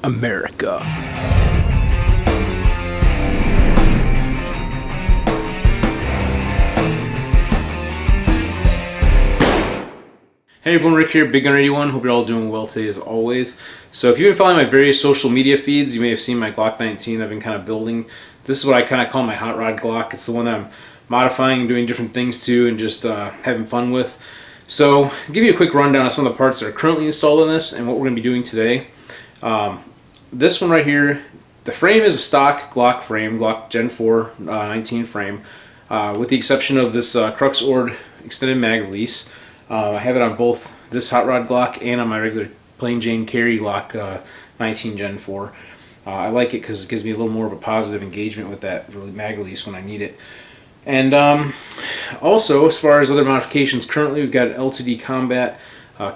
America. Hey everyone, Rick here, Big Gun 81. Hope you're all doing well today as always. So if you've been following my various social media feeds, you may have seen my Glock 19 I've been kind of building. This is what I kind of call my hot rod Glock. It's the one that I'm modifying and doing different things to and just having fun with. So I'll give you a quick rundown of some of the parts that are currently installed in this and what we're going to be doing today. This one right here, the frame is a stock Glock frame, Glock Gen 4 19 frame, with the exception of this Crux Ord extended mag release. I have it on both this hot rod Glock and on my regular plain Jane carry Glock 19 Gen 4. I like it because it gives me a little more of a positive engagement with that mag release when I need it. And also, as far as other modifications, currently we've got an LTD Combat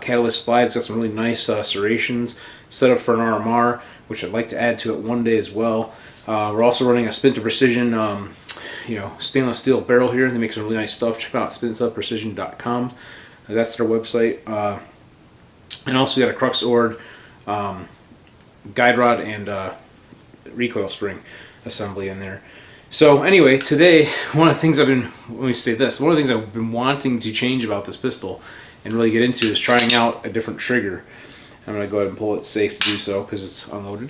catalyst slide. It's got some really nice serrations set up for an RMR, which I'd like to add to it one day as well. We're also running a Spin to Precision stainless steel barrel here. They make some really nice stuff. Check out spintoprecision.com. That's their website. And also we got a Crux Ord guide rod and recoil spring assembly in there. So anyway, today one of the things I've been wanting to change about this pistol and really get into is trying out a different trigger. I'm going to go ahead and pull it safe to do so because it's unloaded.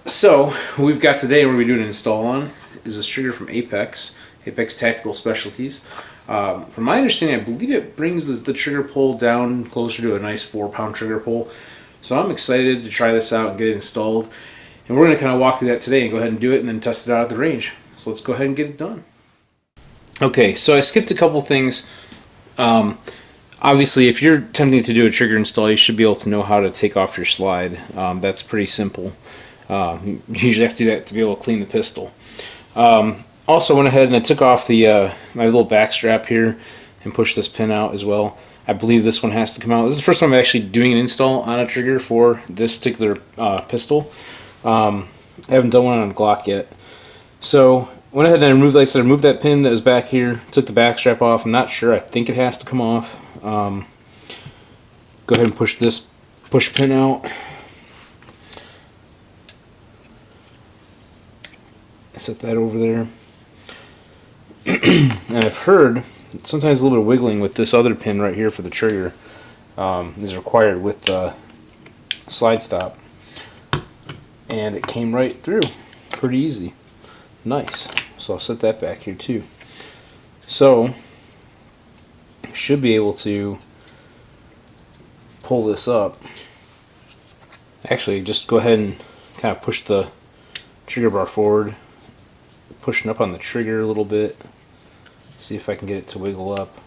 So what we've got today, we're going to be doing an install on, is this trigger from Apex Tactical Specialties. From my understanding, I believe it brings the trigger pull down closer to a nice 4-pound trigger pull. So I'm excited to try this out and get it installed. And we're going to kind of walk through that today and go ahead and do it and then test it out at the range. So let's go ahead and get it done. Okay, so I skipped a couple things. Obviously, if you're attempting to do a trigger install, you should be able to know how to take off your slide. That's pretty simple. You usually have to do that to be able to clean the pistol. Also went ahead and I took off the my little back strap here and pushed this pin out as well. I believe this one has to come out. This is the first time I'm actually doing an install on a trigger for this particular pistol. I haven't done one on a Glock yet. So went ahead and I removed that pin that was back here, took the back strap off. I'm not sure, I think it has to come off. Go ahead and push this push pin out. Set that over there. And I've heard sometimes a little bit of wiggling with this other pin right here for the trigger is required with the slide stop. And it came right through. Pretty easy. Nice. So I'll set that back here too. So I should be able to pull this up. Actually, just go ahead and kind of push the trigger bar forward. Pushing up on the trigger a little bit. See if I can get it to wiggle up.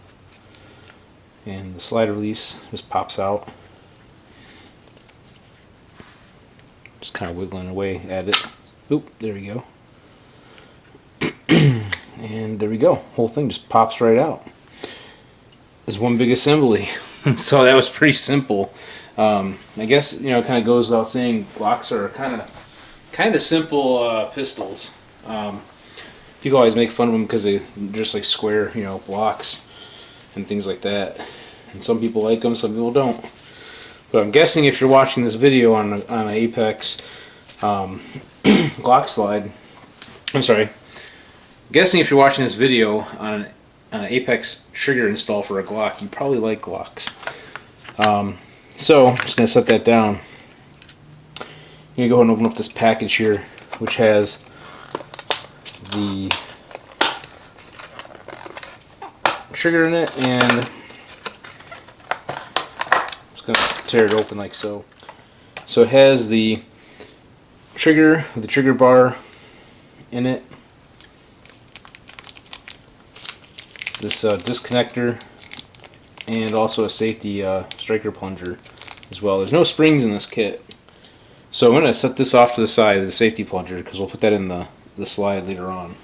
And the slide release just pops out. Just kind of wiggling away at it. Oop, there we go. And there we go. Whole thing just pops right out. It's one big assembly. So that was pretty simple. I guess, it kind of goes without saying, Glocks are kind of simple pistols. People always make fun of them because they're just like square, blocks and things like that. And some people like them, some people don't. But I'm guessing if you're watching this video on an Apex Glock slide, I'm guessing if you're watching this video on an Apex trigger install for a Glock, you probably like Glocks. So I'm just going to set that down. I'm going to go ahead and open up this package here, which has the trigger in it, and I'm just going to tear it open like so. So it has the trigger with the trigger bar in it, this disconnector, and also a safety striker plunger as well. There's no springs in this kit, so I'm going to set this off to the side of the safety plunger because we'll put that in the slide later on.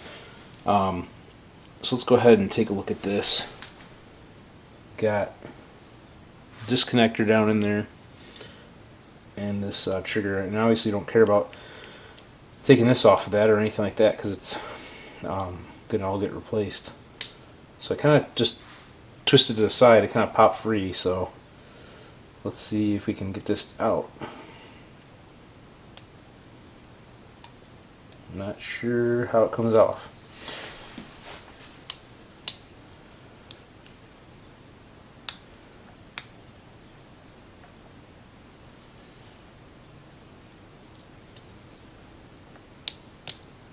So let's go ahead and take a look at this. Got disconnector down in there and this trigger, and obviously don't care about taking this off of that or anything like that because it's gonna all get replaced. So I kind of just twisted to the side, it kind of popped free, so Let's see if we can get this out. Not sure how it comes off.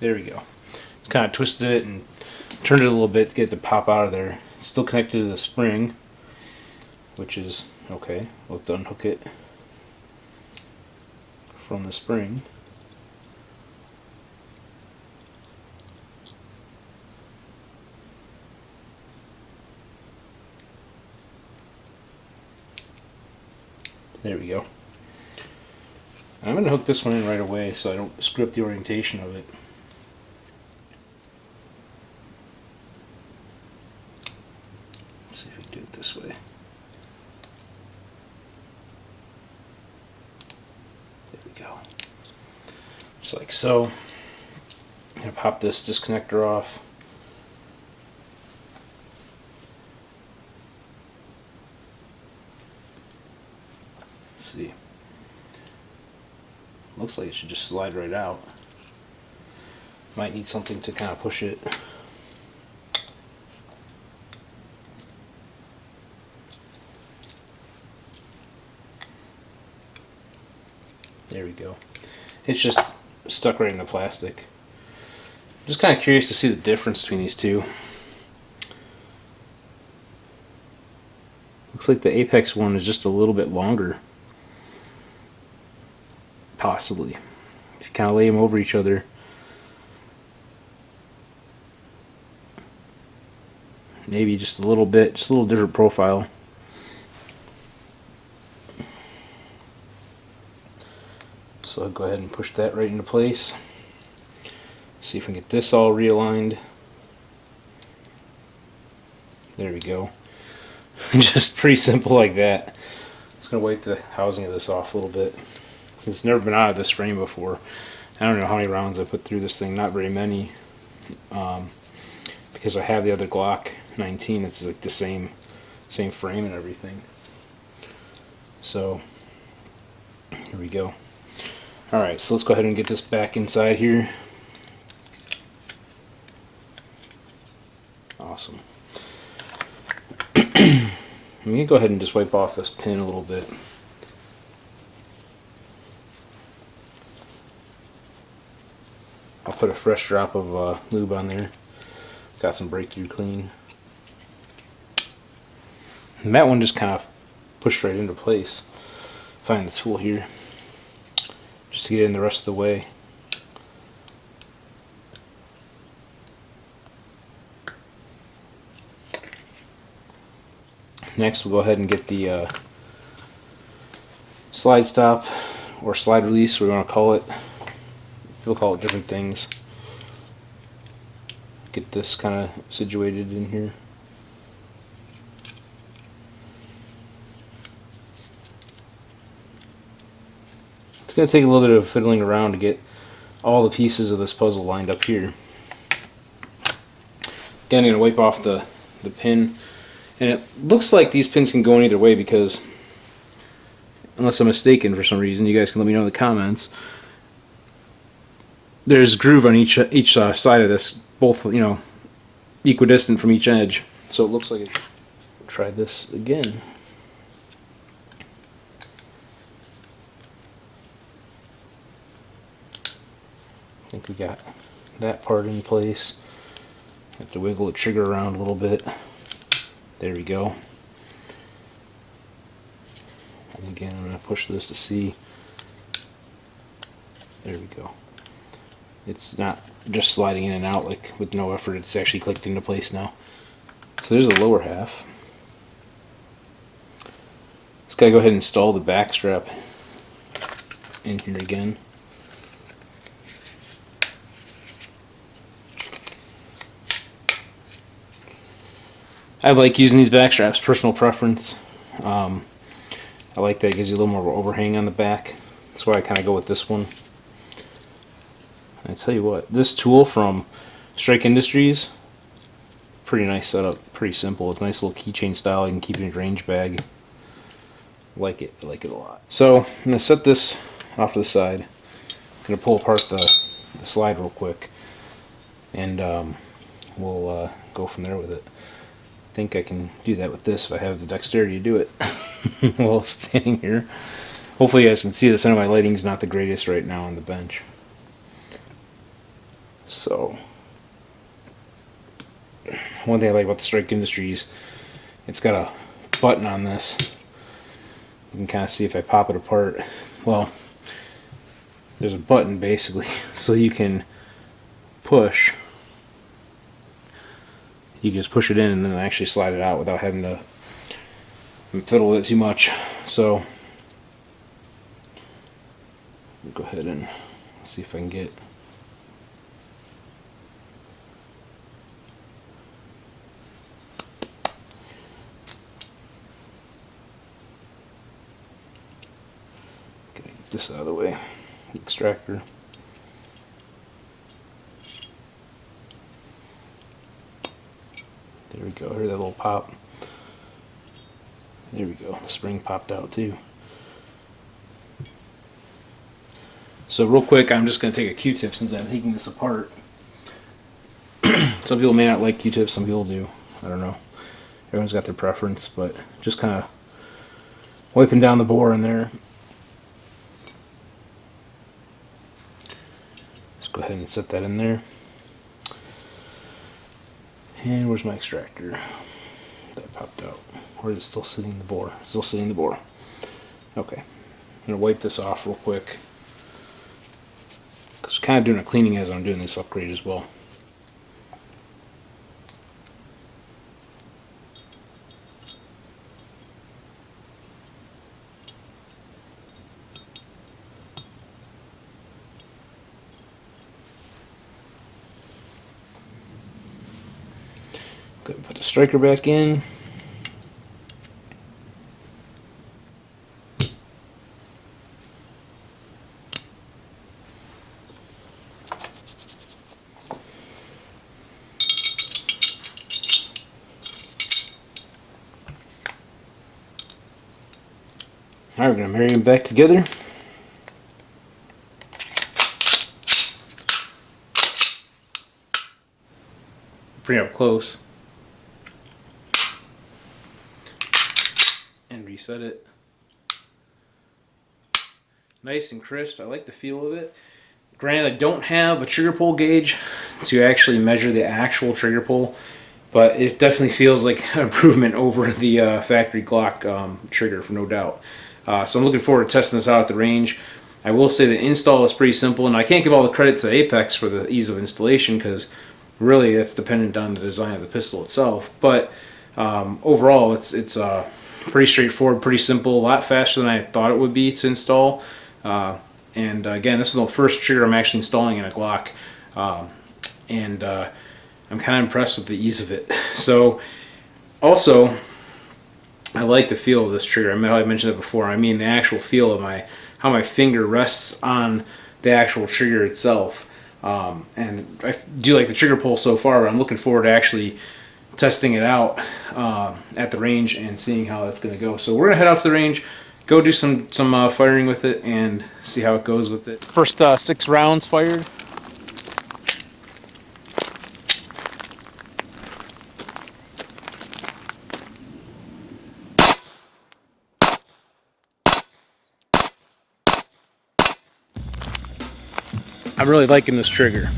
There we go. Kind of twisted it and turned it a little bit to get it to pop out of there. It's still connected to the spring, which is okay. We'll have to unhook it from the spring. There we go. I'm going to hook this one in right away so I don't screw up the orientation of it. Let's see if we can do it this way. There we go. Just like so. I'm going to pop this disconnector off. See, looks like it should just slide right out. Might need something to kind of push it. There we go. It's just stuck right in the plastic. Just kind of curious to see the difference between these two. Looks like the Apex one is just a little bit longer. Possibly. If you kind of lay them over each other. Maybe just a little bit, just a little different profile. So I'll go ahead and push that right into place. See if we can get this all realigned. There we go. Just pretty simple like that. Just gonna wipe the housing of this off a little bit. It's never been out of this frame before. I don't know how many rounds I put through this thing. Not very many, because I have the other Glock 19. It's like the same frame and everything. So here we go. All right, so let's go ahead and get this back inside here. Awesome. I'm gonna go ahead and just wipe off this pin a little bit. I'll put a fresh drop of lube on there. Got some breakthrough clean. And that one just kind of pushed right into place. Find the tool here just to get in the rest of the way. Next we'll go ahead and get the slide stop or slide release, we want to call it. We'll call it different things. Get this kind of situated in here. It's going to take a little bit of fiddling around to get all the pieces of this puzzle lined up here. Again, I'm going to wipe off the pin. And it looks like these pins can go in either way because, unless I'm mistaken for some reason, you guys can let me know in the comments. There's a groove on each side of this, both, you know, equidistant from each edge. So it looks like it. Try this again. I think we got that part in place. Have to wiggle the trigger around a little bit. There we go. And again, I'm going to push this to see. There we go. It's not just sliding in and out like with no effort, it's actually clicked into place now. So there's the lower half. Just gotta go ahead and install the back strap in here again. I like using these back straps, personal preference. I like that, it gives you a little more overhang on the back. That's why I kind of go with this one. I tell you what, this tool from Strike Industries, pretty nice setup, pretty simple. It's a nice little keychain style. You can keep it in your range bag. like it. I like it a lot. So I'm going to set this off to the side. I'm going to pull apart the slide real quick, and we'll go from there with it. I think I can do that with this if I have the dexterity to do it while standing here. Hopefully you guys can see this. I know my lighting's not the greatest right now on the bench. So, one thing I like about the Strike Industries, it's got a button on this. You can kind of see if I pop it apart. Well, there's a button basically, so you can push. You can just push it in and then actually slide it out without having to fiddle with it too much. So, go ahead and see if I can get. Get this out of the way. Extractor. There we go. Hear that little pop. There we go. The spring popped out too. So real quick, I'm just going to take a Q-tip since I'm taking this apart. Some people may not like Q-tips, some people do. I don't know. Everyone's got their preference, but just kind of wiping down the bore in there. Let's go ahead and set that in there. And where's my extractor? That popped out. Or is it still sitting in the bore? Still sitting in the bore. Okay. I'm going to wipe this off real quick. Because I'm kind of doing a cleaning as I'm doing this upgrade as well. Go ahead and put the striker back in. Alright, we're going to marry them back together. Bring it up close. And reset it. Nice and crisp. I like the feel of it. Granted, I don't have a trigger pull gauge to actually measure the actual trigger pull, but it definitely feels like an improvement over the factory Glock trigger, for no doubt. So I'm looking forward to testing this out at the range. I will say the install is pretty simple, and I can't give all the credit to Apex for the ease of installation because really that's dependent on the design of the pistol itself. But overall, it's pretty straightforward, pretty simple, a lot faster than I thought it would be to install. And again, this is the first trigger I'm actually installing in a Glock, and I'm kind of impressed with the ease of it. So also, I like the feel of this trigger. I mentioned it before. I mean the actual feel of how my finger rests on the actual trigger itself. And I do like the trigger pull so far, but I'm looking forward to actually testing it out at the range and seeing how that's going to go. So we're going to head out to the range, go do some firing with it, and see how it goes with it. First 6 rounds fired. I'm really liking this trigger.